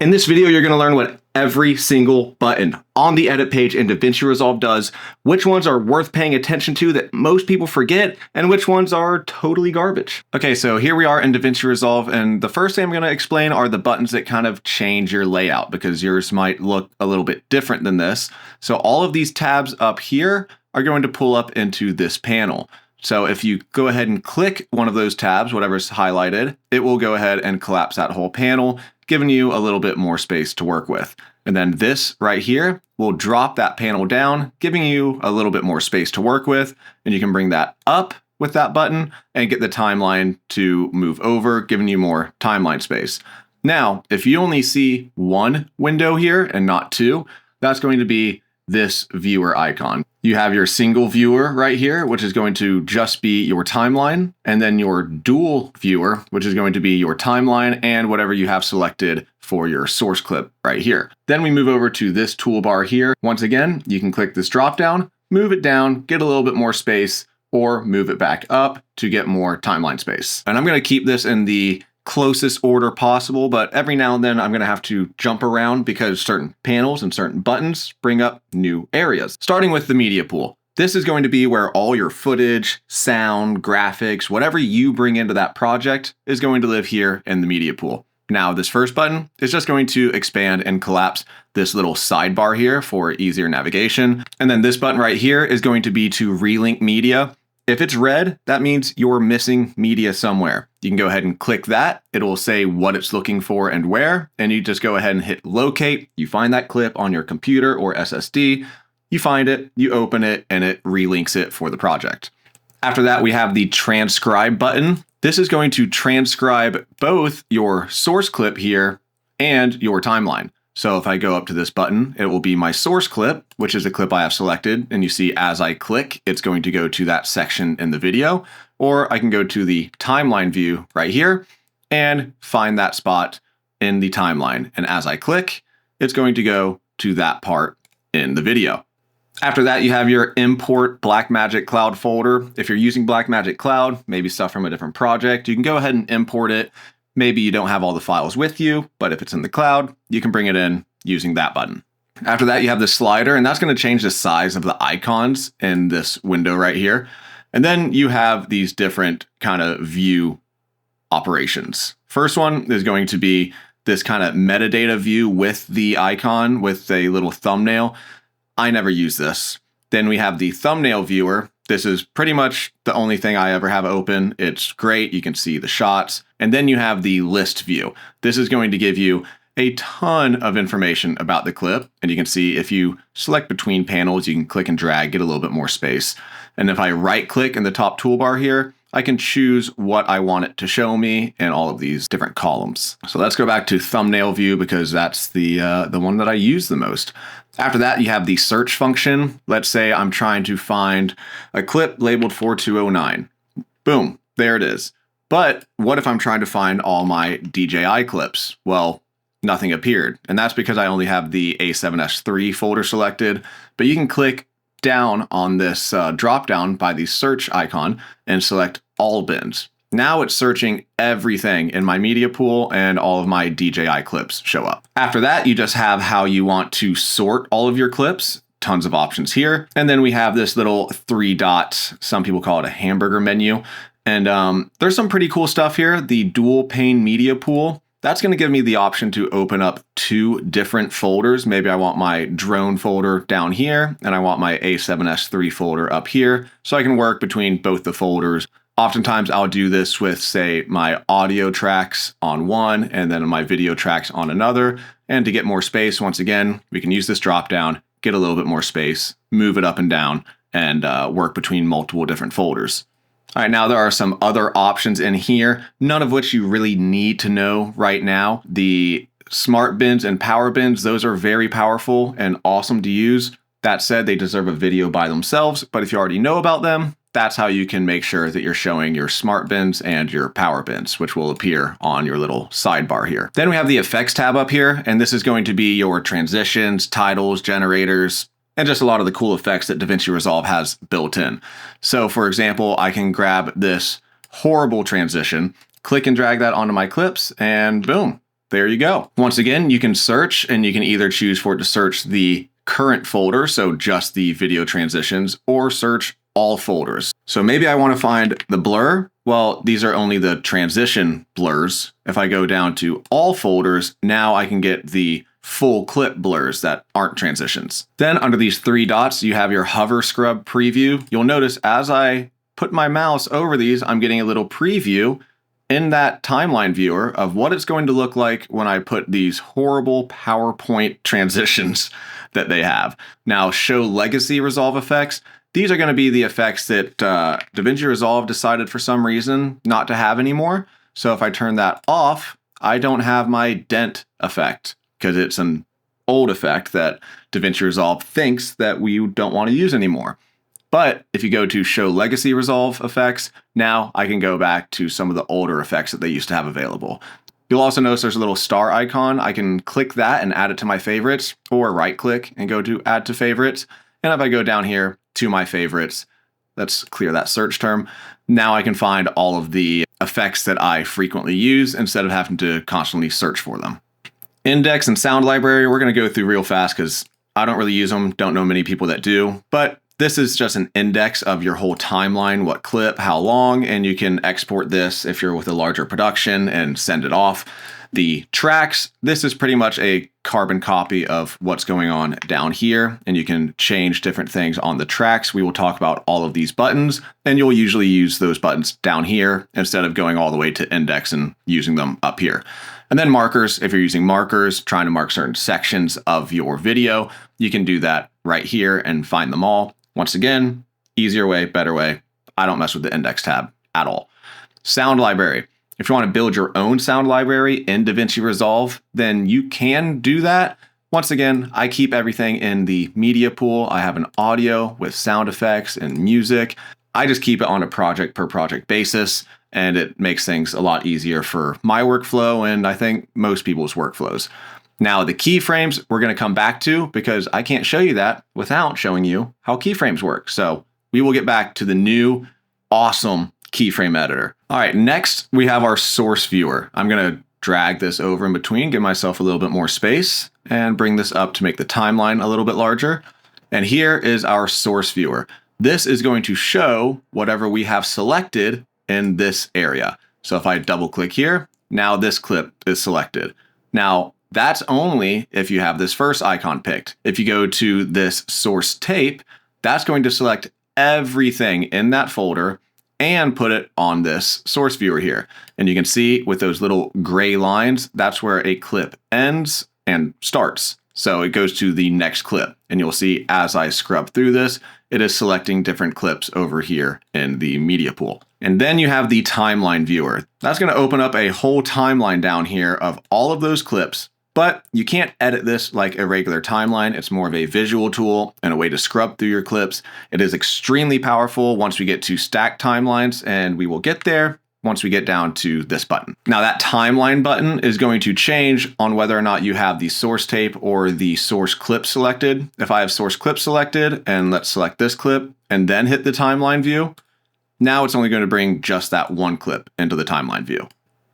In this video, you're going to learn what every single button on the edit page in Davinci Resolve does, which ones are worth paying attention to that most people forget, and which ones are totally garbage. Okay, so here we are in Davinci Resolve, and the first thing I'm going to explain are the buttons that kind of change your layout, because yours might look a little bit different than this. So all of these tabs up here are going to pull up into this panel. So if you go ahead and click one of those tabs, whatever's highlighted, it will go ahead and collapse that whole panel, giving you a little bit more space to work with. And then this right here will drop that panel down, giving you a little bit more space to work with. And you can bring that up with that button and get the timeline to move over, giving you more timeline space. Now, if you only see one window here and not two, that's going to be this viewer icon. You have your single viewer right here, which is going to just be your timeline, and then your dual viewer, which is going to be your timeline and whatever you have selected for your source clip right here. Then we move over to this toolbar here. Once again, you can click this drop down, move it down, get a little bit more space, or move it back up to get more timeline space. And I'm going to keep this in the closest order possible, but every now and then I'm going to have to jump around because certain panels and certain buttons bring up new areas. Starting with the media pool. This is going to be where all your footage, sound, graphics, whatever you bring into that project is going to live here in the media pool. Now, this first button is just going to expand and collapse this little sidebar here for easier navigation. And then this button right here is going to be to relink media. If it's red, that means you're missing media somewhere. You can go ahead and click that. It'll say what it's looking for and where, and you just go ahead and hit locate. You find that clip on your computer or SSD, you find it, you open it, and it relinks it for the project. After that, we have the transcribe button. This is going to transcribe both your source clip here and your timeline. So if I go up to this button, it will be my source clip, which is the clip I have selected. And you see as I click, it's going to go to that section in the video, or I can go to the timeline view right here and find that spot in the timeline. And as I click, it's going to go to that part in the video. After that, you have your import Blackmagic Cloud folder. If you're using Blackmagic Cloud, maybe stuff from a different project, you can go ahead and import it. Maybe you don't have all the files with you, but if it's in the cloud, you can bring it in using that button. After that, you have the slider, and that's going to change the size of the icons in this window right here. And then you have these different kind of view operations. First one is going to be this kind of metadata view with the icon with a little thumbnail. I never use this. Then we have the thumbnail viewer. This is pretty much the only thing I ever have open. It's great. You can see the shots. And then you have the list view. This is going to give you a ton of information about the clip. And you can see if you select between panels, you can click and drag, get a little bit more space. And if I right click in the top toolbar here, I can choose what I want it to show me in all of these different columns. So let's go back to thumbnail view because that's the one that I use the most. After that, you have the search function. Let's say I'm trying to find a clip labeled 4209. Boom, there it is. But what if I'm trying to find all my DJI clips? Well, nothing appeared. And that's because I only have the A7S3 folder selected. But you can click down on this drop down by the search icon and select all bins. Now it's searching everything in my media pool and all of my DJI clips show up. After that, you just have how you want to sort all of your clips. Tons of options here. And then we have this little 3 dots. Some people call it a hamburger menu. And there's some pretty cool stuff here. The dual pane media pool. That's going to give me the option to open up 2 different folders. Maybe I want my drone folder down here and I want my A7S3 folder up here. So I can work between both the folders. Oftentimes I'll do this with, say, my audio tracks on one and then my video tracks on another. And to get more space, once again, we can use this drop down, get a little bit more space, move it up and down, and work between multiple different folders. All right, now there are some other options in here, none of which you really need to know right now. The smart bins and power bins, those are very powerful and awesome to use. That said, they deserve a video by themselves, but if you already know about them, that's how you can make sure that you're showing your smart bins and your power bins, which will appear on your little sidebar here. Then we have the effects tab up here, and this is going to be your transitions, titles, generators, and just a lot of the cool effects that Davinci Resolve has built in. So for example, I can grab this horrible transition, click and drag that onto my clips, and boom, there you go. Once again, you can search, and you can either choose for it to search the current folder, so just the video transitions, or search all folders. So maybe I want to find the blur. Well, these are only the transition blurs. If I go down to all folders, now I can get the full clip blurs that aren't transitions. Then under these three dots, you have your hover scrub preview. You'll notice as I put my mouse over these, I'm getting a little preview in that timeline viewer of what it's going to look like when I put these horrible PowerPoint transitions that they have. Now, show legacy resolve effects. These are going to be the effects that Davinci Resolve decided for some reason not to have anymore. So if I turn that off, I don't have my dent effect because it's an old effect that Davinci Resolve thinks that we don't want to use anymore. But if you go to show legacy resolve effects, now I can go back to some of the older effects that they used to have available. You'll also notice there's a little star icon. I can click that and add it to my favorites, or right click and go to add to favorites. And if I go down here to my favorites, let's clear that search term. Now I can find all of the effects that I frequently use instead of having to constantly search for them. Index and sound library, we're going to go through real fast because I don't really use them. Don't know many people that do, but this is just an index of your whole timeline, what clip, how long, and you can export this if you're with a larger production and send it off. The tracks, this is pretty much a carbon copy of what's going on down here, and you can change different things on the tracks. We will talk about all of these buttons, and you'll usually use those buttons down here instead of going all the way to index and using them up here. And then markers, if you're using markers, trying to mark certain sections of your video, you can do that right here and find them all. Once again, easier way, better way. I don't mess with the index tab at all. Sound library. If you want to build your own sound library in Davinci Resolve, then you can do that. Once again, I keep everything in the media pool. I have an audio with sound effects and music. I just keep it on a project per project basis, and it makes things a lot easier for my workflow and I think most people's workflows. Now, the keyframes we're going to come back to because I can't show you that without showing you how keyframes work. So we will get back to the new awesome keyframe editor. All right, next we have our source viewer. I'm going to drag this over in between, give myself a little bit more space, and bring this up to make the timeline a little bit larger. And here is our source viewer. This is going to show whatever we have selected in this area. So if I double click here, now this clip is selected. Now, that's only if you have this first icon picked. If you go to this source tape, that's going to select everything in that folder and put it on this source viewer here. And you can see with those little gray lines, that's where a clip ends and starts. So it goes to the next clip. And you'll see as I scrub through this, it is selecting different clips over here in the media pool. And then you have the timeline viewer. That's going to open up a whole timeline down here of all of those clips. But you can't edit this like a regular timeline. It's more of a visual tool and a way to scrub through your clips. It is extremely powerful once we get to stacked timelines, and we will get there once we get down to this button. Now that timeline button is going to change on whether or not you have the source tape or the source clip selected. If I have source clip selected, and let's select this clip and then hit the timeline view, now it's only going to bring just that one clip into the timeline view.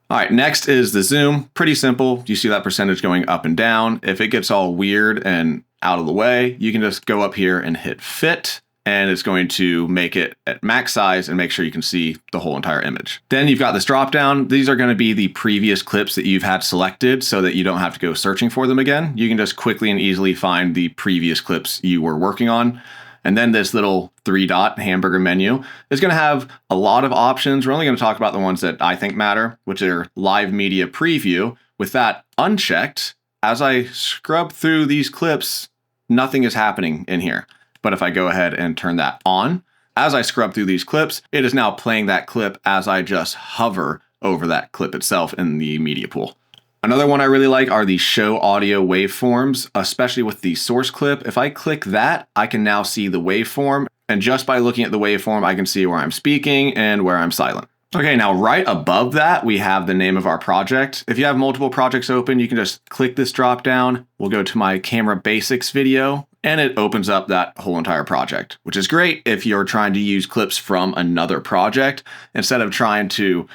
All right, next is the zoom. Pretty simple. You see that percentage going up and down. If it gets all weird and out of the way, you can just go up here and hit fit, and it's going to make it at max size and make sure you can see the whole entire image. Then you've got this drop down. These are going to be the previous clips that you've had selected so that you don't have to go searching for them again. You can just quickly and easily find the previous clips you were working on. And then this little 3-dot hamburger menu is going to have a lot of options. We're only going to talk about the ones that I think matter, which are live media preview. With that unchecked, as I scrub through these clips, nothing is happening in here. But if I go ahead and turn that on, as I scrub through these clips, it is now playing that clip as I just hover over that clip itself in the media pool. Another one I really like are the show audio waveforms, especially with the source clip. If I click that, I can now see the waveform. And just by looking at the waveform, I can see where I'm speaking and where I'm silent. Okay, now right above that, we have the name of our project. If you have multiple projects open, you can just click this drop down. We'll go to my camera basics video, and it opens up that whole entire project, which is great if you're trying to use clips from another project instead of trying to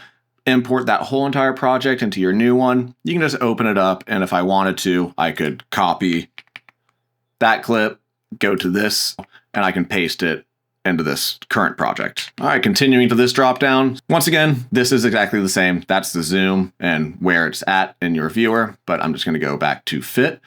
import that whole entire project into your new one, you can just open it up. And if I wanted to, I could copy that clip, go to this, and I can paste it into this current project. All right, continuing to this dropdown. Once again, this is exactly the same. That's the zoom and where it's at in your viewer, but I'm just gonna go back to fit.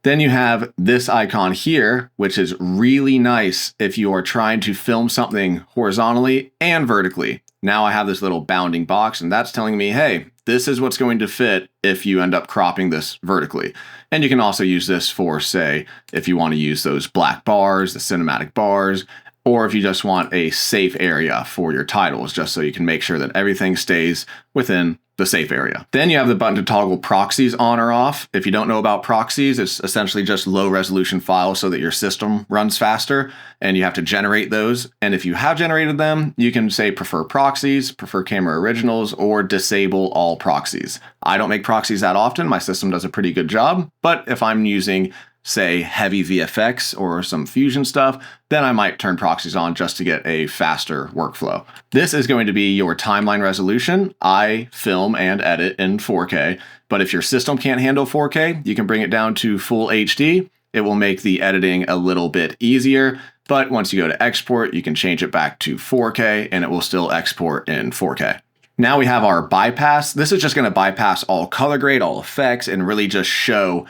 Then you have this icon here, which is really nice if you are trying to film something horizontally and vertically. Now I have this little bounding box, and that's telling me, hey, this is what's going to fit if you end up cropping this vertically. And you can also use this for, say, if you want to use those black bars, the cinematic bars, or if you just want a safe area for your titles, just so you can make sure that everything stays within the safe area. Then you have the button to toggle proxies on or off. If you don't know about proxies, it's essentially just low resolution files so that your system runs faster, and you have to generate those. And if you have generated them, you can say prefer proxies, prefer camera originals, or disable all proxies. I don't make proxies that often. My system does a pretty good job, but if I'm using, say, heavy VFX or some fusion stuff, then I might turn proxies on just to get a faster workflow. This is going to be your timeline resolution. I film and edit in 4K, but if your system can't handle 4K, you can bring it down to full HD. It will make the editing a little bit easier, but once you go to export, you can change it back to 4K and it will still export in 4K. Now we have our bypass. This is just going to bypass all color grade, all effects, and really just show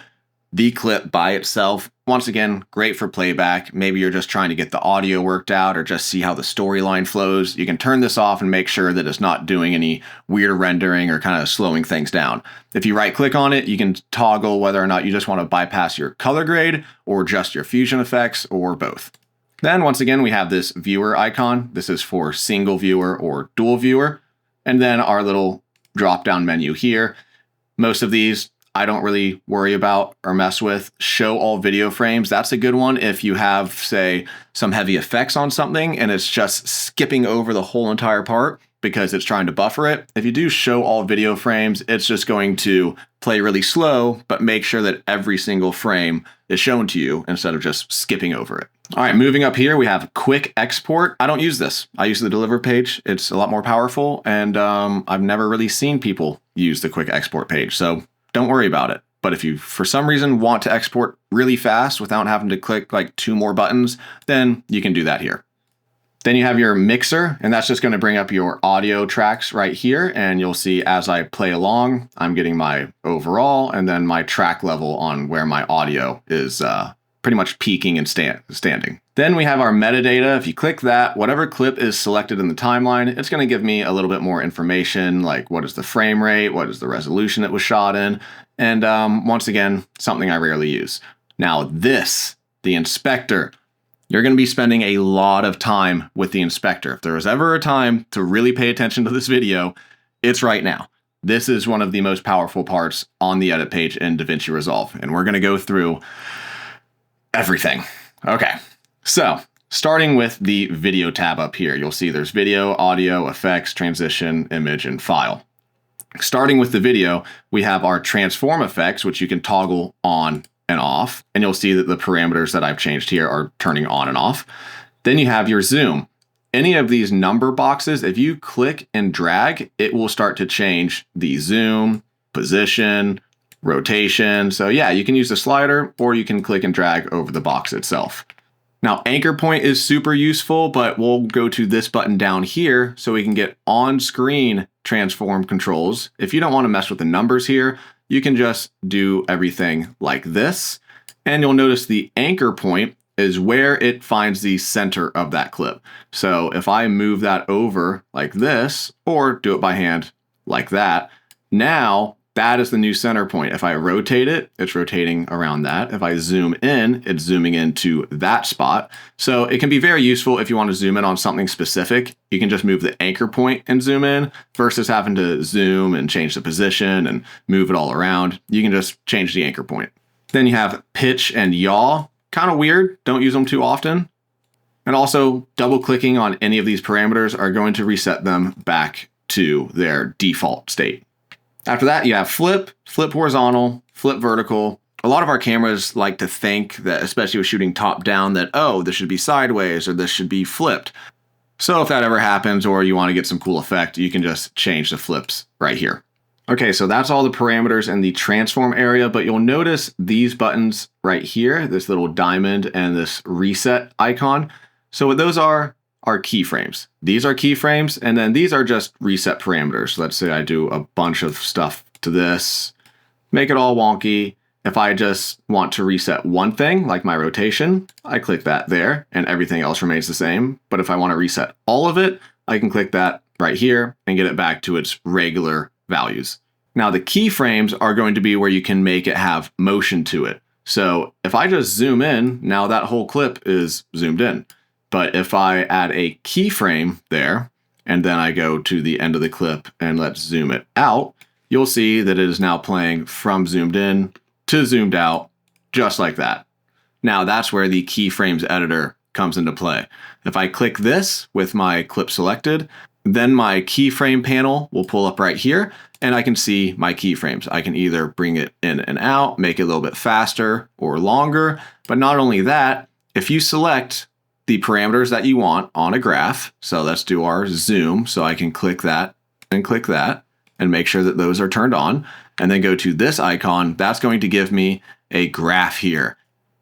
the clip by itself. Once again, great for playback. Maybe you're just trying to get the audio worked out or just see how the storyline flows. You can turn this off and make sure that it's not doing any weird rendering or kind of slowing things down. If you right click on it, you can toggle whether or not you just want to bypass your color grade or just your fusion effects or both. Then once again, we have this viewer icon. This is for single viewer or dual viewer. And then our little drop down menu here. Most of these I don't really worry about or mess with. Show all video frames. That's a good one if you have, say, some heavy effects on something and it's just skipping over the whole entire part because it's trying to buffer it. If you do show all video frames, it's just going to play really slow, but make sure that every single frame is shown to you instead of just skipping over it. All right, moving up here, we have quick export. I don't use this. I use the deliver page. It's a lot more powerful, and I've never really seen people use the quick export page, so don't worry about it. But if you, for some reason, want to export really fast without having to click like 2 more buttons, then you can do that here. Then you have your mixer, and that's just going to bring up your audio tracks right here. And you'll see as I play along, I'm getting my overall and then my track level on where my audio is pretty much peaking and standing. Then we have our metadata. If you click that, whatever clip is selected in the timeline, it's going to give me a little bit more information, like what is the frame rate, what is the resolution it was shot in, and once again, something I rarely use. Now this, the inspector, you're going to be spending a lot of time with the inspector. If there was ever a time to really pay attention to this video, it's right now. This is one of the most powerful parts on the edit page in Davinci Resolve, and we're going to go through everything. Okay. So starting with the video tab up here, you'll see there's video, audio, effects, transition, image, and file. Starting with the video, we have our transform effects, which you can toggle on and off. And you'll see that the parameters that I've changed here are turning on and off. Then you have your zoom. Any of these number boxes, if you click and drag, it will start to change the zoom, position, rotation. So yeah, you can use the slider or you can click and drag over the box itself. Now, anchor point is super useful, but we'll go to this button down here so we can get on-screen transform controls. If you don't want to mess with the numbers here, you can just do everything like this. And you'll notice the anchor point is where it finds the center of that clip. So if I move that over like this, or do it by hand like that, now that is the new center point. If I rotate it, it's rotating around that. If I zoom in, it's zooming into that spot. So it can be very useful if you want to zoom in on something specific. You can just move the anchor point and zoom in versus having to zoom and change the position and move it all around. You can just change the anchor point. Then you have pitch and yaw. Kind of weird. Don't use them too often. And also double clicking on any of these parameters are going to reset them back to their default state. After that, you have flip, flip horizontal, flip vertical. A lot of our cameras like to think that, especially with shooting top down, that, oh, this should be sideways or this should be flipped. So if that ever happens or you want to get some cool effect, you can just change the flips right here. Okay, so that's all the parameters in the transform area, but you'll notice these buttons right here, this little diamond and this reset icon. So what those are keyframes. These are keyframes, and then these are just reset parameters. Let's say I do a bunch of stuff to this, make it all wonky. If I just want to reset one thing, like my rotation, I click that there and everything else remains the same. But if I want to reset all of it, I can click that right here and get it back to its regular values. Now the keyframes are going to be where you can make it have motion to it. So if I just zoom in, now that whole clip is zoomed in. But if I add a keyframe there, and then I go to the end of the clip and let's zoom it out, you'll see that it is now playing from zoomed in to zoomed out, just like that. Now that's where the keyframes editor comes into play. If I click this with my clip selected, then my keyframe panel will pull up right here and I can see my keyframes. I can either bring it in and out, make it a little bit faster or longer. But not only that, if you select the parameters that you want on a graph, so let's do our zoom, so I can click that and make sure that those are turned on, and then go to this icon, that's going to give me a graph here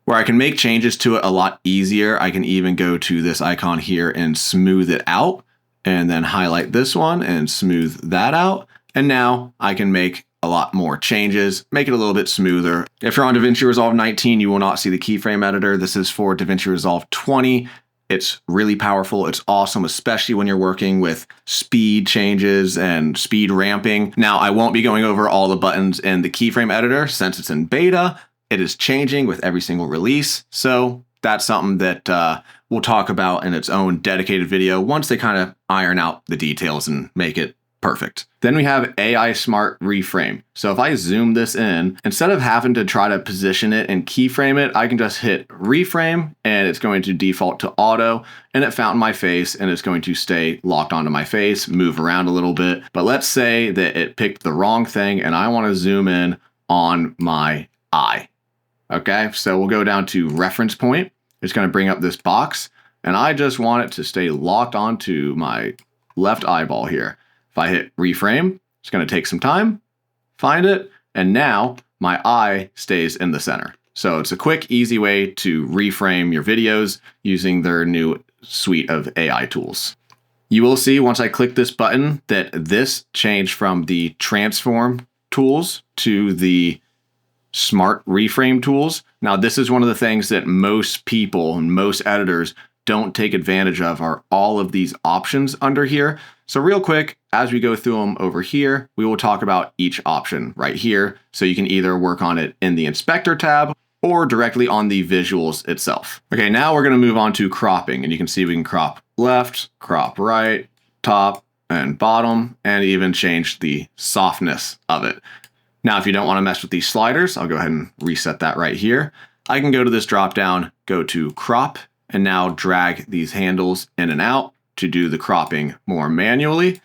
where I can make changes to it a lot easier. I can even go to this icon here and smooth it out, and then highlight this one and smooth that out. And now I can make a lot more changes, make it a little bit smoother. If you're on Davinci Resolve 19, you will not see the keyframe editor. This is for Davinci Resolve 20. It's really powerful. It's awesome, especially when you're working with speed changes and speed ramping. Now, I won't be going over all the buttons in the keyframe editor since it's in beta. It is changing with every single release. So that's something that we'll talk about in its own dedicated video once they kind of iron out the details and make it perfect. Then we have AI Smart Reframe. So if I zoom this in, instead of having to try to position it and keyframe it, I can just hit reframe and it's going to default to auto, and it found my face and it's going to stay locked onto my face, move around a little bit. But let's say that it picked the wrong thing and I want to zoom in on my eye. Okay, so we'll go down to reference point. It's going to bring up this box and I just want it to stay locked onto my left eyeball here. If I hit reframe, it's going to take some time, find it, and now my eye stays in the center. So it's a quick, easy way to reframe your videos using their new suite of AI tools. You will see once I click this button that this changed from the transform tools to the smart reframe tools. Now, this is one of the things that most people and most editors don't take advantage of, are all of these options under here. So real quick, as we go through them over here, we will talk about each option right here. So you can either work on it in the inspector tab or directly on the visuals itself. Okay, now we're gonna move on to cropping, and you can see we can crop left, crop right, top and bottom, and even change the softness of it. Now, if you don't wanna mess with these sliders, I'll go ahead and reset that right here. I can go to this drop down, go to crop, and now drag these handles in and out to do the cropping more manually.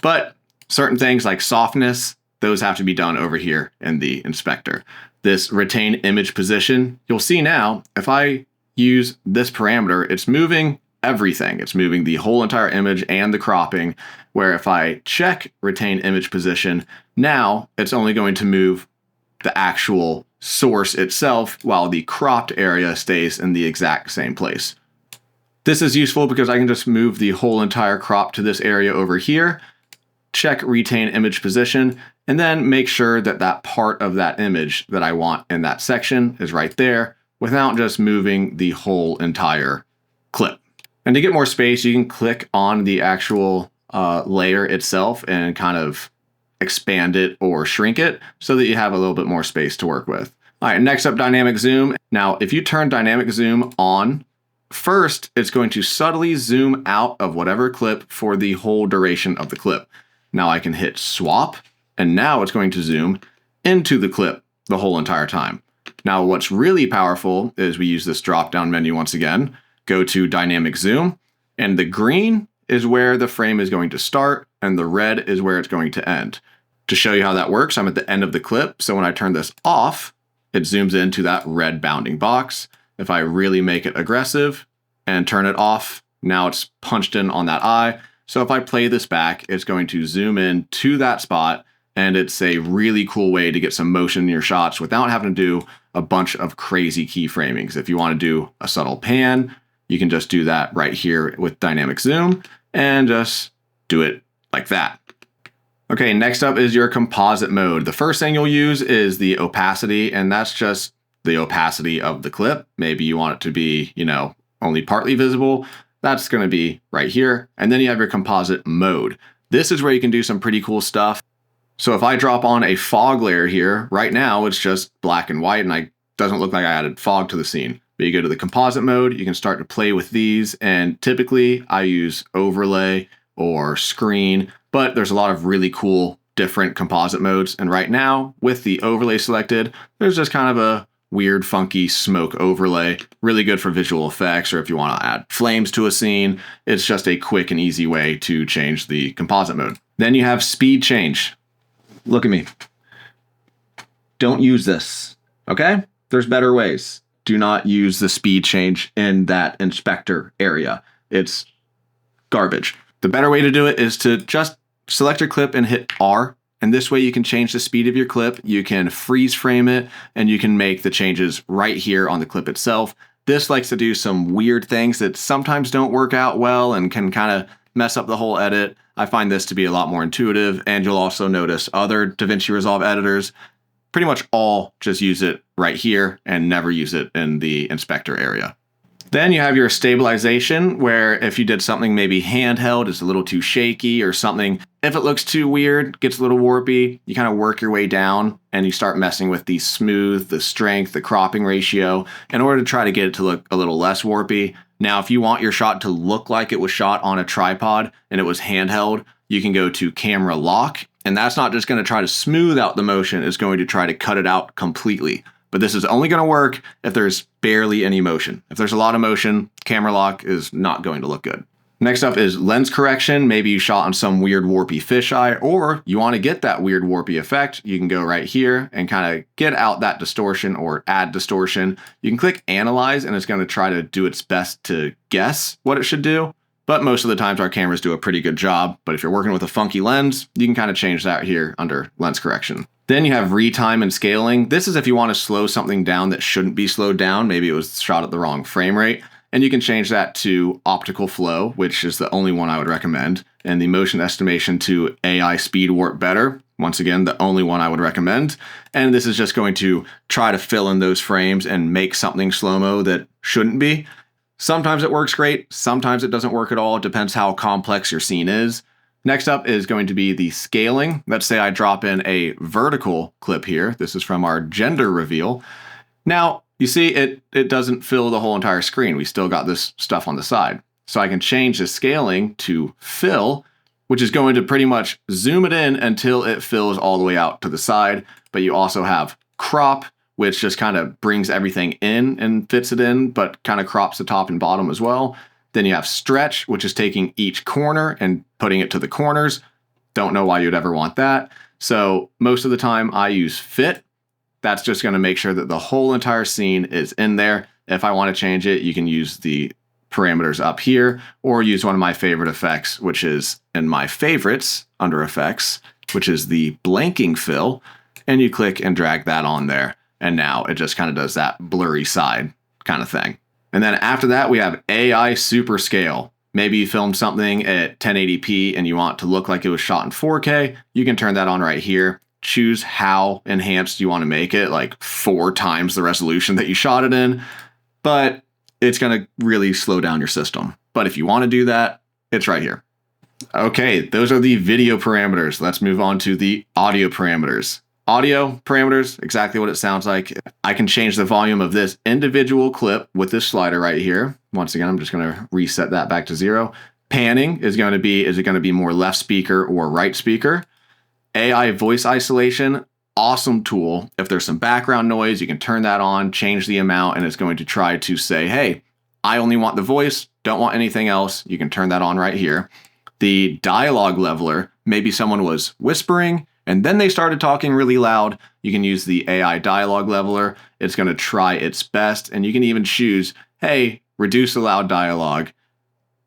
But certain things like softness, those have to be done over here in the inspector. This retain image position, you'll see now, if I use this parameter, it's moving everything. It's moving the whole entire image and the cropping, where if I check retain image position, now it's only going to move the actual source itself while the cropped area stays in the exact same place. This is useful because I can just move the whole entire crop to this area over here, check retain image position, and then make sure that that part of that image that I want in that section is right there without just moving the whole entire clip. And to get more space, you can click on the actual layer itself and kind of expand it or shrink it so that you have a little bit more space to work with. All right, next up, dynamic zoom. Now, if you turn dynamic zoom on, first, it's going to subtly zoom out of whatever clip for the whole duration of the clip. Now I can hit swap, and now it's going to zoom into the clip the whole entire time. Now, what's really powerful is we use this drop-down menu once again, go to dynamic zoom, and the green is where the frame is going to start, and the red is where it's going to end. To show you how that works, I'm at the end of the clip, so when I turn this off, it zooms into that red bounding box. If I really make it aggressive and turn it off, Now it's punched in on that eye. So if I play this back, it's going to zoom in to that spot, and it's a really cool way to get some motion in your shots without having to do a bunch of crazy keyframings. If you want to do a subtle pan, you can just do that right here with dynamic zoom and just do it like that. Okay, next up is your composite mode. The first thing you'll use is the opacity, and that's just the opacity of the clip. Maybe you want it to be, only partly visible. That's going to be right here. And then you have your composite mode. This is where you can do some pretty cool stuff. So if I drop on a fog layer here, right now it's just black and white, and it doesn't look like I added fog to the scene. But you go to the composite mode, you can start to play with these, and typically I use overlay or screen, but there's a lot of really cool different composite modes. And right now, with the overlay selected, there's just kind of a weird, funky smoke overlay, really good for visual effects, or if you want to add flames to a scene, it's just a quick and easy way to change the composite mode. Then you have speed change. Look at me. Don't use this, okay? There's better ways. Do not use the speed change in that inspector area. It's garbage. The better way to do it is to just select your clip and hit R. And this way you can change the speed of your clip, you can freeze frame it, and you can make the changes right here on the clip itself. This likes to do some weird things that sometimes don't work out well and can kind of mess up the whole edit. I find this to be a lot more intuitive, and you'll also notice other Davinci Resolve editors pretty much all just use it right here and never use it in the inspector area. Then you have your stabilization, where if you did something maybe handheld, it's a little too shaky or something, if it looks too weird, gets a little warpy, you kind of work your way down and you start messing with the smooth, the strength, the cropping ratio in order to try to get it to look a little less warpy. Now, if you want your shot to look like it was shot on a tripod and it was handheld, you can go to camera lock, and that's not just going to try to smooth out the motion, it's going to try to cut it out completely. But this is only going to work if there's barely any motion. If there's a lot of motion, camera lock is not going to look good. Next up is lens correction. Maybe you shot on some weird warpy fisheye, or you want to get that weird warpy effect. You can go right here and kind of get out that distortion or add distortion. You can click analyze, and it's going to try to do its best to guess what it should do. But most of the times our cameras do a pretty good job. But if you're working with a funky lens, you can kind of change that here under lens correction. Then you have retime and scaling. This is if you want to slow something down that shouldn't be slowed down. Maybe it was shot at the wrong frame rate. And you can change that to optical flow, which is the only one I would recommend. And the motion estimation to AI speed warp better. Once again, the only one I would recommend. And this is just going to try to fill in those frames and make something slow-mo that shouldn't be. Sometimes it works great. Sometimes it doesn't work at all. It depends how complex your scene is. Next up is going to be the scaling. Let's say I drop in a vertical clip here. This is from our gender reveal. Now, you see it doesn't fill the whole entire screen. We still got this stuff on the side. So I can change the scaling to fill, which is going to pretty much zoom it in until it fills all the way out to the side. But you also have crop, which just kind of brings everything in and fits it in, but kind of crops the top and bottom as well. Then you have stretch, which is taking each corner and putting it to the corners. Don't know why you'd ever want that. So most of the time I use fit. That's just going to make sure that the whole entire scene is in there. If I want to change it, you can use the parameters up here or use one of my favorite effects, which is in my favorites under effects, which is the blanking fill. And you click and drag that on there. And now it just kind of does that blurry side kind of thing. And then after that, we have AI super scale. Maybe you filmed something at 1080p and you want to look like it was shot in 4K. You can turn that on right here. Choose how enhanced you want to make it, like 4 times the resolution that you shot it in. But it's going to really slow down your system. But if you want to do that, it's right here. Okay, those are the video parameters. Let's move on to the audio parameters. Audio parameters, exactly what it sounds like. I can change the volume of this individual clip with this slider right here. Once again, I'm just going to reset that back to 0. Panning is going to be, is it going to be more left speaker or right speaker? AI voice isolation, awesome tool. If there's some background noise, you can turn that on, change the amount, and it's going to try to say, hey, I only want the voice, don't want anything else. You can turn that on right here. The dialogue leveler, maybe someone was whispering, and then they started talking really loud. You can use the AI dialogue leveler. It's going to try its best. And you can even choose, hey, reduce the loud dialogue.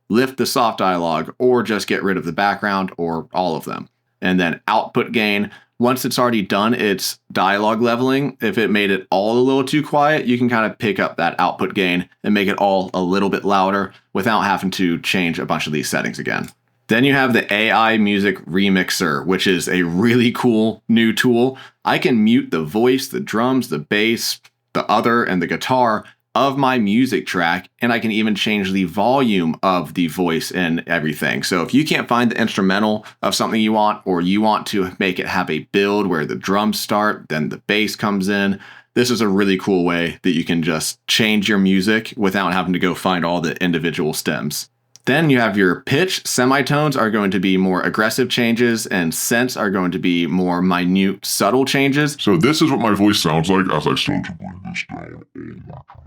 lift the soft dialogue, or just get rid of the background, or all of them. And then output gain, once it's already done its dialogue leveling, if it made it all a little too quiet, you can kind of pick up that output gain and make it all a little bit louder without having to change a bunch of these settings again. Then you have the AI Music Remixer, which is a really cool new tool. I can mute the voice, the drums, the bass, the other, and the guitar of my music track, and I can even change the volume of the voice and everything. So if you can't find the instrumental of something you want, or you want to make it have a build where the drums start, then the bass comes in, this is a really cool way that you can just change your music without having to go find all the individual stems. Then you have your pitch. Semitones are going to be more aggressive changes, and cents are going to be more minute, subtle changes. So this is what my voice sounds like as I start to bring this down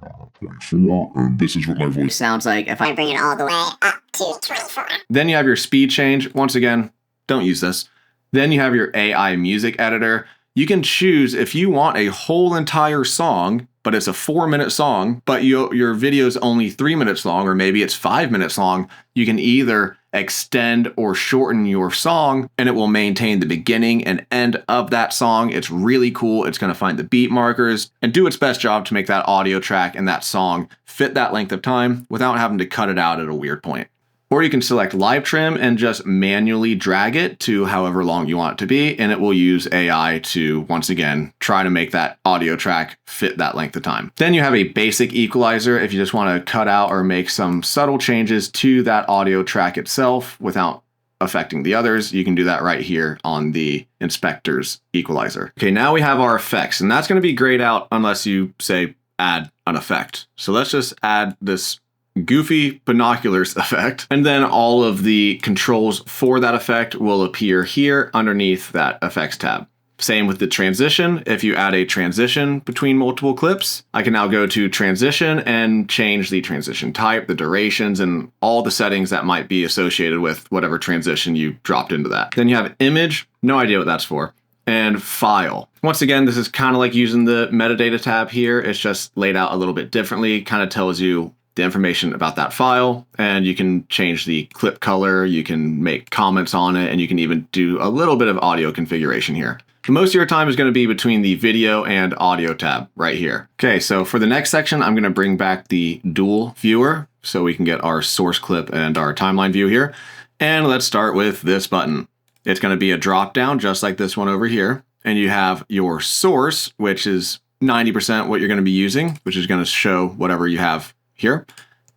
all 24, and this is what my voice sounds like if I bring it all the way up to 24. Then you have your speed change. Once again, don't use this. Then you have your AI music editor. You can choose if you want a whole entire song, but it's a 4-minute song, but your video is only 3 minutes long, or maybe it's 5 minutes long. You can either extend or shorten your song, and it will maintain the beginning and end of that song. It's really cool. It's going to find the beat markers and do its best job to make that audio track and that song fit that length of time without having to cut it out at a weird point. Or you can select live trim and just manually drag it to however long you want it to be, and it will use AI to, once again, try to make that audio track fit that length of time. Then you have a basic equalizer if you just want to cut out or make some subtle changes to that audio track itself without affecting the others. You can do that right here on the inspector's equalizer. Okay, now we have our effects, and that's going to be grayed out unless you say add an effect. So let's just add this goofy binoculars effect, and then all of the controls for that effect will appear here underneath that effects tab. Same with the transition. If you add a transition between multiple clips, I can now go to transition and change the transition type, the durations, and all the settings that might be associated with whatever transition you dropped into that. Then you have image, no idea what that's for, and file. Once again, this is kind of like using the metadata tab here. It's just laid out a little bit differently, kind of tells you the information about that file, and you can change the clip color, you can make comments on it, and you can even do a little bit of audio configuration here. Most of your time is going to be between the video and audio tab right here. Okay, so for the next section, I'm going to bring back the dual viewer so we can get our source clip and our timeline view here. And let's start with this button. It's going to be a drop down just like this one over here. And you have your source, which is 90% what you're going to be using, which is going to show whatever you have here.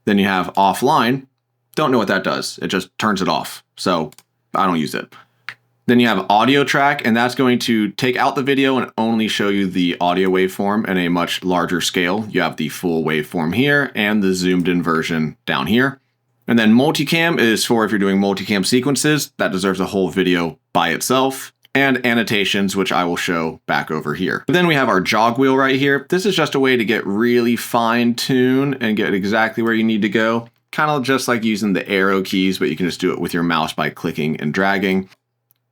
Then you have offline. Don't know what that does. It just turns it off. So I don't use it. Then you have audio track, and that's going to take out the video and only show you the audio waveform in a much larger scale. You have the full waveform here and the zoomed in version down here. And then multicam is for if you're doing multicam sequences. That deserves a whole video by itself. And annotations, which I will show back over here. But then we have our jog wheel right here. This is just a way to get really fine-tuned and get exactly where you need to go. Kind of just like using the arrow keys, but you can just do it with your mouse by clicking and dragging.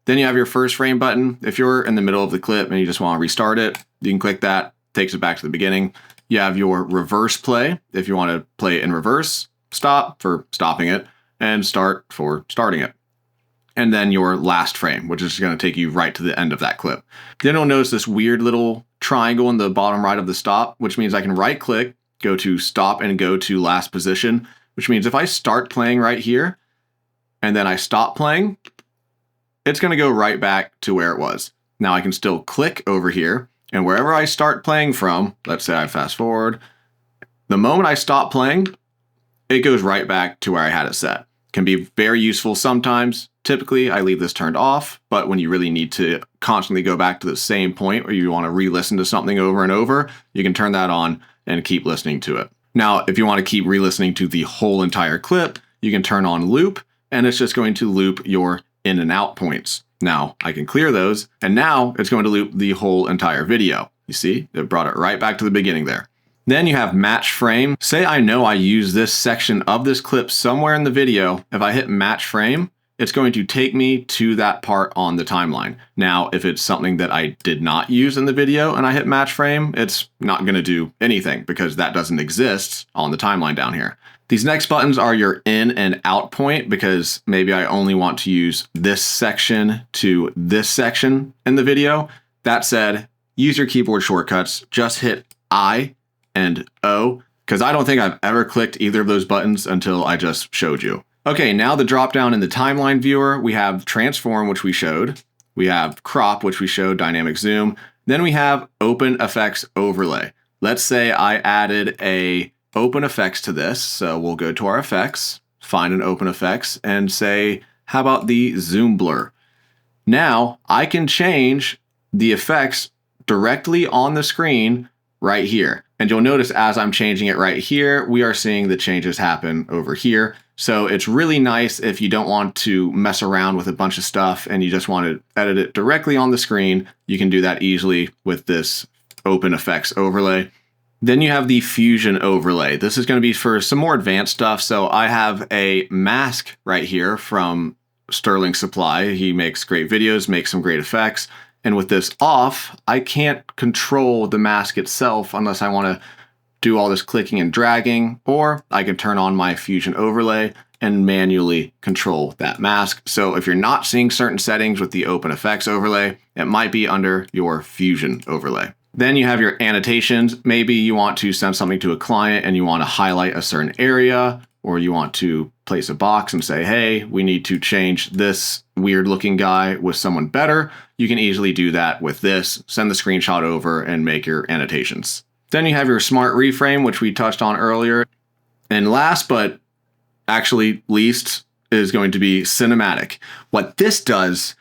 Then you have your first frame button. If you're in the middle of the clip and you just want to restart it, you can click that, takes it back to the beginning. You have your reverse play. If you want to play it in reverse, stop for stopping it, and start for starting it. And then your last frame, which is going to take you right to the end of that clip. Then you'll notice this weird little triangle in the bottom right of the stop, which means I can right click, go to stop and go to last position, which means if I start playing right here and then I stop playing, it's going to go right back to where it was. Now I can still click over here, and wherever I start playing from, let's say I fast forward, the moment I stop playing, it goes right back to where I had it set. Can be very useful sometimes. Typically, I leave this turned off, but when you really need to constantly go back to the same point or you want to re-listen to something over and over, you can turn that on and keep listening to it. Now, if you want to keep re-listening to the whole entire clip, you can turn on loop, and it's just going to loop your in and out points. Now, I can clear those, and now it's going to loop the whole entire video. You see, it brought it right back to the beginning there. Then you have match frame. Say I know I use this section of this clip somewhere in the video. If I hit match frame, it's going to take me to that part on the timeline. Now, if it's something that I did not use in the video and I hit match frame, it's not going to do anything because that doesn't exist on the timeline down here. These next buttons are your in and out point because maybe I only want to use this section to this section in the video. That said, use your keyboard shortcuts. Just hit I and O because I don't think I've ever clicked either of those buttons until I just showed you. Okay, now the drop down in the timeline viewer, we have transform, which we showed. We have crop, which we showed, dynamic zoom. Then we have open effects overlay. Let's say I added a open effects to this. So we'll go to our effects, find an open effects and say, how about the zoom blur? Now I can change the effects directly on the screen right here. And you'll notice as I'm changing it right here, we are seeing the changes happen over here. So it's really nice if you don't want to mess around with a bunch of stuff and you just want to edit it directly on the screen. You can do that easily with this open effects overlay. Then you have the fusion overlay. This is going to be for some more advanced stuff. So I have a mask right here from Sterling Supply. He makes great videos, makes some great effects. And with this off, I can't control the mask itself unless I want to do all this clicking and dragging, or I can turn on my fusion overlay and manually control that mask. So if you're not seeing certain settings with the open effects overlay, it might be under your fusion overlay. Then you have your annotations. Maybe you want to send something to a client and you want to highlight a certain area, or you want to place a box and say, hey, we need to change this weird looking guy with someone better. You can easily do that with this, send the screenshot over and make your annotations. Then you have your smart reframe, which we touched on earlier. And last, but actually least, is going to be cinematic. What this does,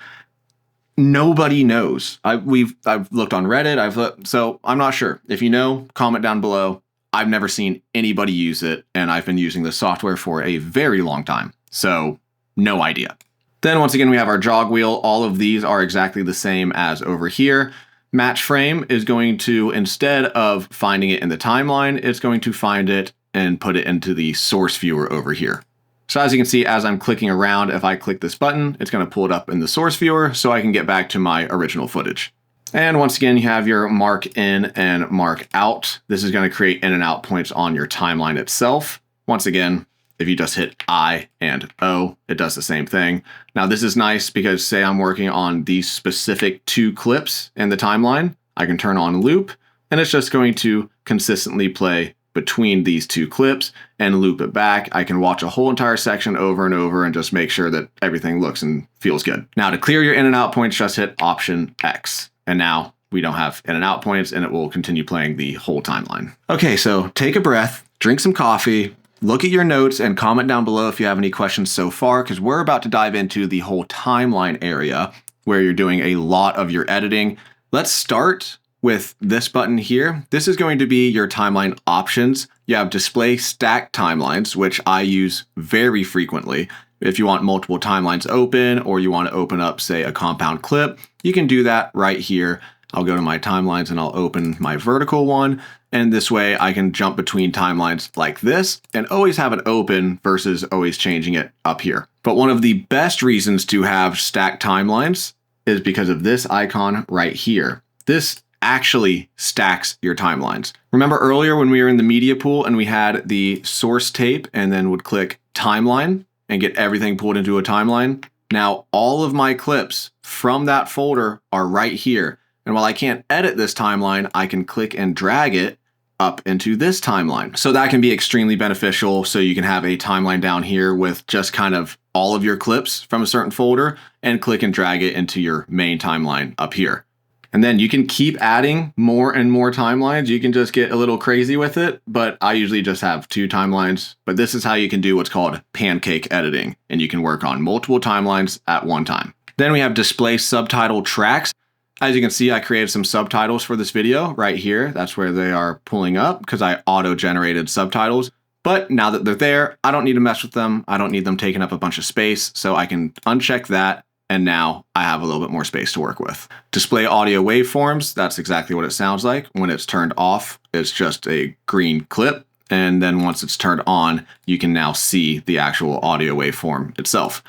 nobody knows. I've looked on Reddit, so I'm not sure. If you know, comment down below. I've never seen anybody use it, and I've been using this software for a very long time, so no idea. Then once again, we have our jog wheel. All of these are exactly the same as over here. Match frame is going to, instead of finding it in the timeline, it's going to find it and put it into the source viewer over here. So as you can see, as I'm clicking around, if I click this button, it's going to pull it up in the source viewer so I can get back to my original footage. And once again, you have your mark in and mark out. This is going to create in and out points on your timeline itself. Once again, if you just hit I and O, it does the same thing. Now this is nice because say I'm working on these specific 2 clips in the timeline, I can turn on loop and it's just going to consistently play between these 2 clips and loop it back. I can watch a whole entire section over and over and just make sure that everything looks and feels good. Now to clear your in and out points, just hit Option X. And now we don't have in and out points and it will continue playing the whole timeline. Okay, so take a breath, drink some coffee, look at your notes and comment down below if you have any questions so far, because we're about to dive into the whole timeline area where you're doing a lot of your editing. Let's start with this button here. This is going to be your timeline options. You have display stacked timelines, which I use very frequently. If you want multiple timelines open or you want to open up, say, a compound clip, you can do that right here. I'll go to my timelines and I'll open my vertical one. And this way I can jump between timelines like this and always have it open versus always changing it up here. But one of the best reasons to have stacked timelines is because of this icon right here. This actually stacks your timelines. Remember earlier when we were in the media pool and we had the source tape and then would click timeline and get everything pulled into a timeline? Now all of my clips from that folder are right here. And while I can't edit this timeline, I can click and drag it up into this timeline. So that can be extremely beneficial. So you can have a timeline down here with just kind of all of your clips from a certain folder and click and drag it into your main timeline up here. And then you can keep adding more and more timelines. You can just get a little crazy with it, but I usually just have 2 timelines. But this is how you can do what's called pancake editing, and you can work on multiple timelines at one time. Then we have display subtitle tracks. As you can see, I created some subtitles for this video right here. That's where they are pulling up because I auto-generated subtitles. But now that they're there, I don't need to mess with them. I don't need them taking up a bunch of space, so I can uncheck that. And now I have a little bit more space to work with. Display audio waveforms, that's exactly what it sounds like. When it's turned off, it's just a green clip. And then once it's turned on, you can now see the actual audio waveform itself.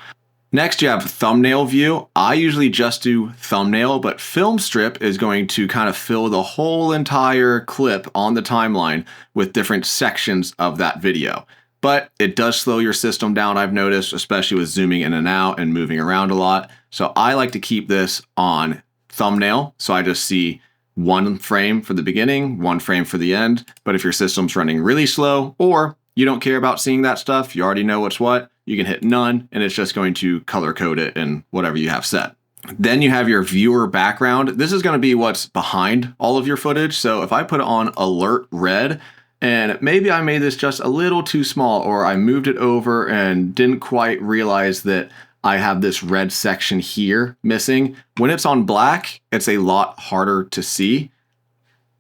Next, you have thumbnail view. I usually just do thumbnail, but film strip is going to kind of fill the whole entire clip on the timeline with different sections of that video. But it does slow your system down, I've noticed, especially with zooming in and out and moving around a lot. So I like to keep this on thumbnail. So I just see one frame for the beginning, one frame for the end. But if your system's running really slow, or you don't care about seeing that stuff, you already know what's what, you can hit none and it's just going to color code it in whatever you have set. Then you have your viewer background. This is going to be what's behind all of your footage. So if I put it on alert red, and maybe I made this just a little too small, or I moved it over and didn't quite realize that I have this red section here missing. When it's on black, it's a lot harder to see.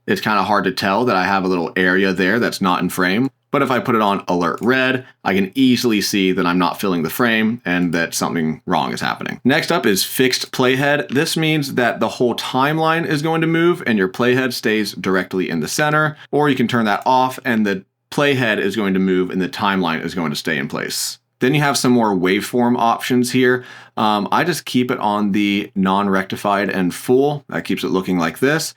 It's kind of hard to tell that I have a little area there that's not in frame. But if I put it on alert red, I can easily see that I'm not filling the frame and that something wrong is happening. Next up is fixed playhead. This means that the whole timeline is going to move and your playhead stays directly in the center, or you can turn that off and the playhead is going to move and the timeline is going to stay in place. Then you have some more waveform options here. I just keep it on the non-rectified and full. That keeps it looking like this.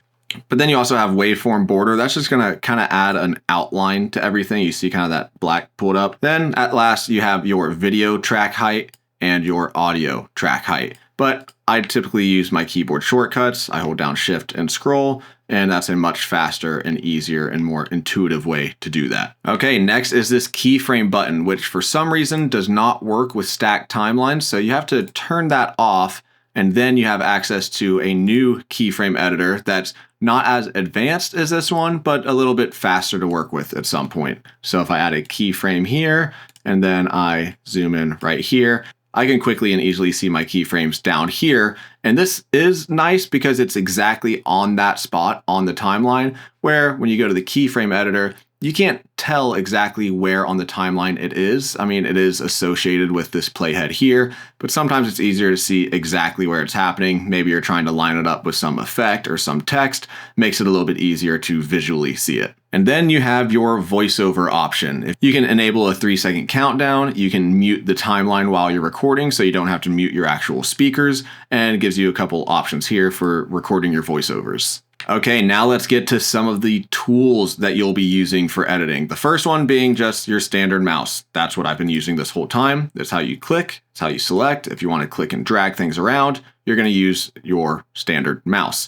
But then you also have waveform border. That's just going to kind of add an outline to everything. You see kind of that black pulled up. Then at last, you have your video track height and your audio track height. But I typically use my keyboard shortcuts. I hold down Shift and scroll, and that's a much faster and easier and more intuitive way to do that. Okay, next is this keyframe button, which for some reason does not work with stacked timelines. So you have to turn that off, and then you have access to a new keyframe editor that's not as advanced as this one, but a little bit faster to work with at some point. So if I add a keyframe here, and then I zoom in right here, I can quickly and easily see my keyframes down here. And this is nice because it's exactly on that spot on the timeline, where when you go to the keyframe editor, you can't tell exactly where on the timeline it is. I mean, it is associated with this playhead here, but sometimes it's easier to see exactly where it's happening. Maybe you're trying to line it up with some effect or some text, makes it a little bit easier to visually see it. And then you have your voiceover option. If you can enable a 3-second countdown, you can mute the timeline while you're recording so you don't have to mute your actual speakers, and it gives you a couple options here for recording your voiceovers. Okay, now let's get to some of the tools that you'll be using for editing. The first one being just your standard mouse. That's what I've been using this whole time. That's how you click, it's how you select. If you want to click and drag things around, you're going to use your standard mouse.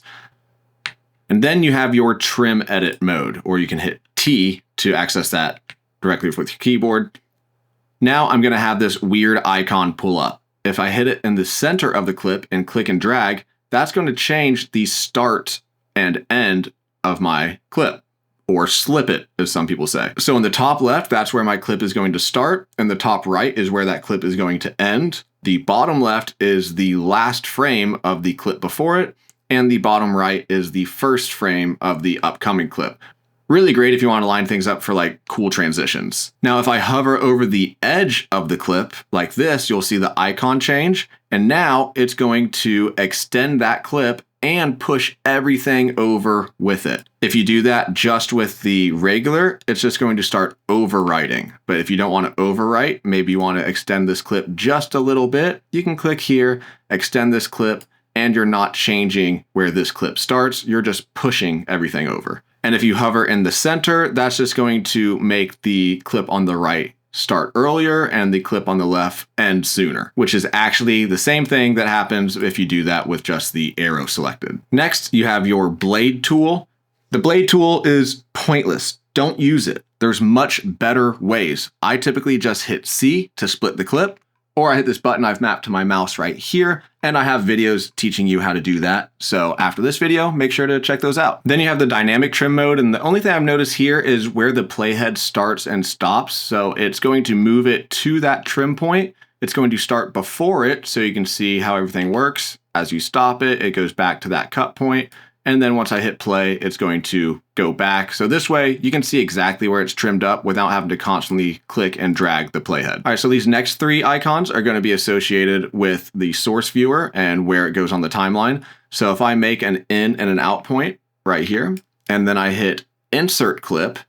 And then you have your trim edit mode, or you can hit T to access that directly with your keyboard. Now I'm going to have this weird icon pull up. If I hit it in the center of the clip and click and drag, that's going to change the start and end of my clip, or slip it, as some people say. So in the top left, that's where my clip is going to start, and the top right is where that clip is going to end. The bottom left is the last frame of the clip before it, and the bottom right is the first frame of the upcoming clip. Really great if you want to line things up for like cool transitions. Now, if I hover over the edge of the clip like this, you'll see the icon change, and now it's going to extend that clip and push everything over with it. If you do that just with the regular, it's just going to start overwriting. But if you don't want to overwrite, maybe you want to extend this clip just a little bit, you can click here, extend this clip, and you're not changing where this clip starts, you're just pushing everything over. And if you hover in the center, that's just going to make the clip on the right start earlier and the clip on the left end sooner, which is actually the same thing that happens if you do that with just the arrow selected. Next, you have your blade tool. The blade tool is pointless. Don't use it. There's much better ways. I typically just hit C to split the clip, or I hit this button I've mapped to my mouse right here, and I have videos teaching you how to do that. So after this video, make sure to check those out. Then you have the dynamic trim mode, and the only thing I've noticed here is where the playhead starts and stops. So it's going to move it to that trim point. It's going to start before it, so you can see how everything works. As you stop it, it goes back to that cut point. And then once I hit play, it's going to go back. So this way you can see exactly where it's trimmed up without having to constantly click and drag the playhead. All right, so these next three icons are going to be associated with the source viewer and where it goes on the timeline. So if I make an in and an out point right here, and then I hit insert clip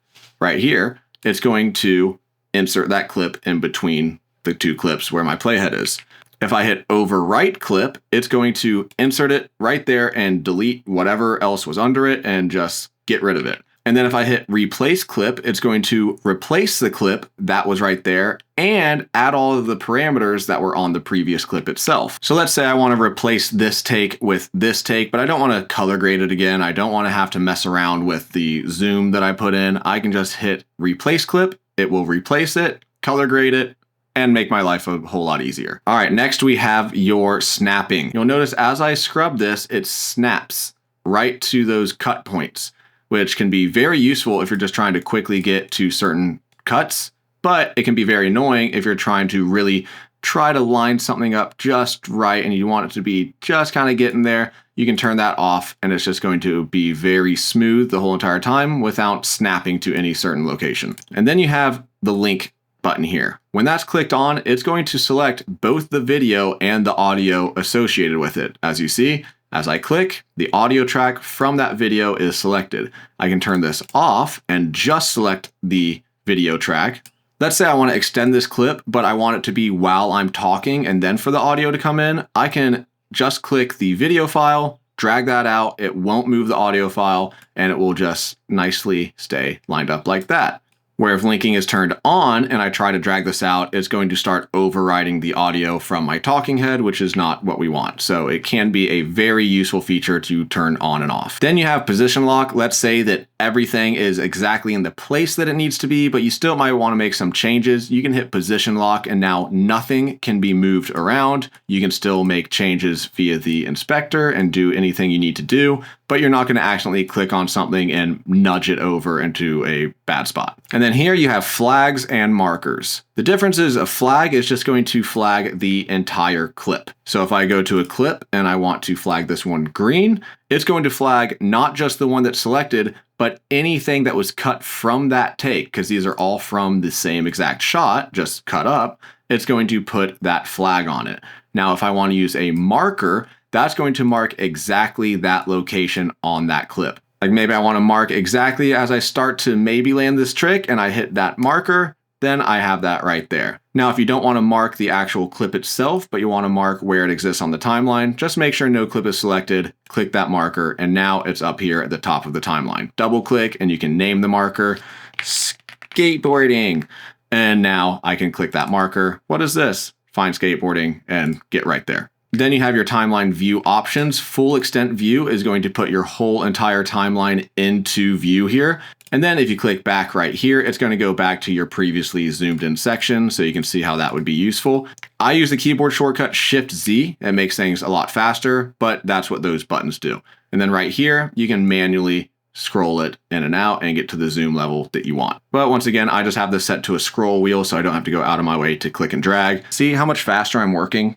right here, it's going to insert that clip in between the two clips where my playhead is. If I hit overwrite clip, it's going to insert it right there and delete whatever else was under it and just get rid of it. And then if I hit replace clip, it's going to replace the clip that was right there and add all of the parameters that were on the previous clip itself. So let's say I want to replace this take with this take, but I don't want to color grade it again. I don't want to have to mess around with the zoom that I put in. I can just hit replace clip. It will replace it, color grade it, and make my life a whole lot easier. All right, next we have your snapping. You'll notice as I scrub this, it snaps right to those cut points, which can be very useful if you're just trying to quickly get to certain cuts, but it can be very annoying if you're trying to really try to line something up just right and you want it to be just kind of getting there. You can turn that off and it's just going to be very smooth the whole entire time without snapping to any certain location. And then you have the link button here. When that's clicked on, it's going to select both the video and the audio associated with it. As you see, as I click, the audio track from that video is selected. I can turn this off and just select the video track. Let's say I want to extend this clip, but I want it to be while I'm talking and then for the audio to come in. I can just click the video file, drag that out. It won't move the audio file and it will just nicely stay lined up like that. Where if linking is turned on and I try to drag this out, it's going to start overriding the audio from my talking head, which is not what we want. So it can be a very useful feature to turn on and off. Then you have position lock. Let's say that everything is exactly in the place that it needs to be, but you still might want to make some changes. You can hit position lock and now nothing can be moved around. You can still make changes via the inspector and do anything you need to do, but you're not going to accidentally click on something and nudge it over into a bad spot. And then here you have flags and markers. The difference is a flag is just going to flag the entire clip. So if I go to a clip and I want to flag this one green, it's going to flag not just the one that's selected, but anything that was cut from that take, because these are all from the same exact shot, just cut up, it's going to put that flag on it. Now, if I want to use a marker, that's going to mark exactly that location on that clip. Like maybe I want to mark exactly as I start to maybe land this trick and I hit that marker, then I have that right there. Now, if you don't want to mark the actual clip itself, but you want to mark where it exists on the timeline, just make sure no clip is selected, click that marker, and now it's up here at the top of the timeline. Double click and you can name the marker, skateboarding. And now I can click that marker. What is this? Find skateboarding and get right there. Then you have your timeline view options. Full extent view is going to put your whole entire timeline into view here. And then if you click back right here, it's going to go back to your previously zoomed in section. So you can see how that would be useful. I use the keyboard shortcut Shift Z. It makes things a lot faster, but that's what those buttons do. And then right here, you can manually scroll it in and out and get to the zoom level that you want. But once again, I just have this set to a scroll wheel so I don't have to go out of my way to click and drag. See how much faster I'm working?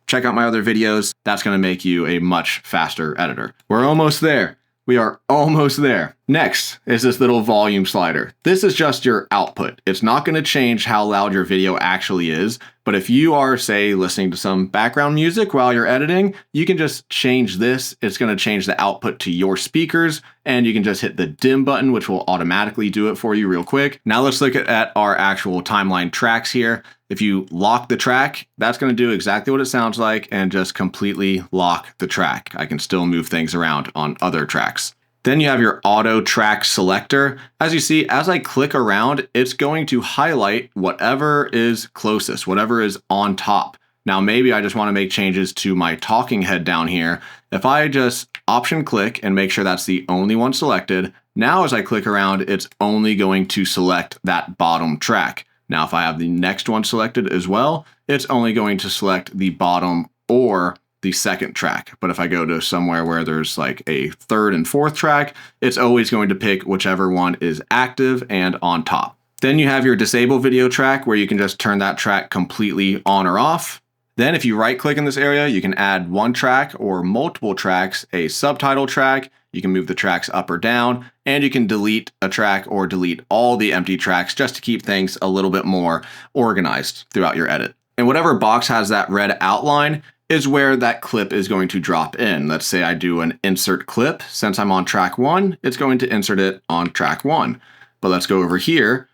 Check out my other videos. That's going to make you a much faster editor. We're almost there. We are almost there. Next is this little volume slider. This is just your output. It's not going to change how loud your video actually is, but if you are, say, listening to some background music while you're editing, you can just change this. It's going to change the output to your speakers, and you can just hit the dim button, which will automatically do it for you real quick. Now let's look at our actual timeline tracks here. If you lock the track, that's going to do exactly what it sounds like and just completely lock the track. I can still move things around on other tracks. Then you have your auto track selector. As you see, as I click around, it's going to highlight whatever is closest, whatever is on top. Now, maybe I just want to make changes to my talking head down here. If I just option click and make sure that's the only one selected, now as I click around, it's only going to select that bottom track. Now, if I have the next one selected as well, it's only going to select the bottom or the second track. But if I go to somewhere where there's like a third and fourth track, it's always going to pick whichever one is active and on top. Then you have your disable video track where you can just turn that track completely on or off. Then if you right click in this area, you can add one track or multiple tracks, a subtitle track. You can move the tracks up or down, and you can delete a track or delete all the empty tracks just to keep things a little bit more organized throughout your edit. And whatever box has that red outline is where that clip is going to drop in. Let's say I do an insert clip. Since I'm on track 1, it's going to insert it on track 1. But let's go over here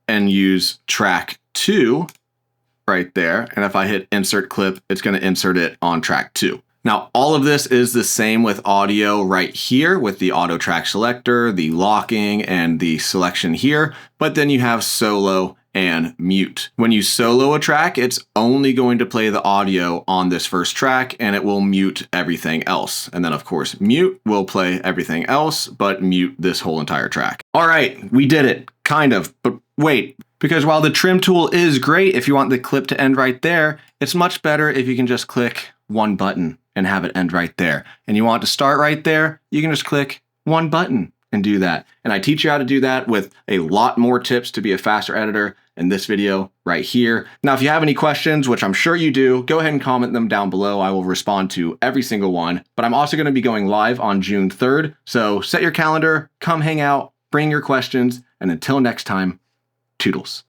and use track 2. right there. And if I hit insert clip, it's going to insert it on track 2. Now, all of this is the same with audio right here with the auto track selector, the locking, and the selection here. But then you have solo and mute. When you solo a track, it's only going to play the audio on this first track and it will mute everything else. And then of course, mute will play everything else, but mute this whole entire track. All right, we did it, kind of, but wait, because while the trim tool is great if you want the clip to end right there, it's much better if you can just click one button and have it end right there. And you want to start right there, you can just click one button and do that. And I teach you how to do that with a lot more tips to be a faster editor in this video right here. Now, if you have any questions, which I'm sure you do, go ahead and comment them down below. I will respond to every single one, but I'm also going to be going live on June 3rd. So set your calendar, come hang out, bring your questions, and until next time, toodles.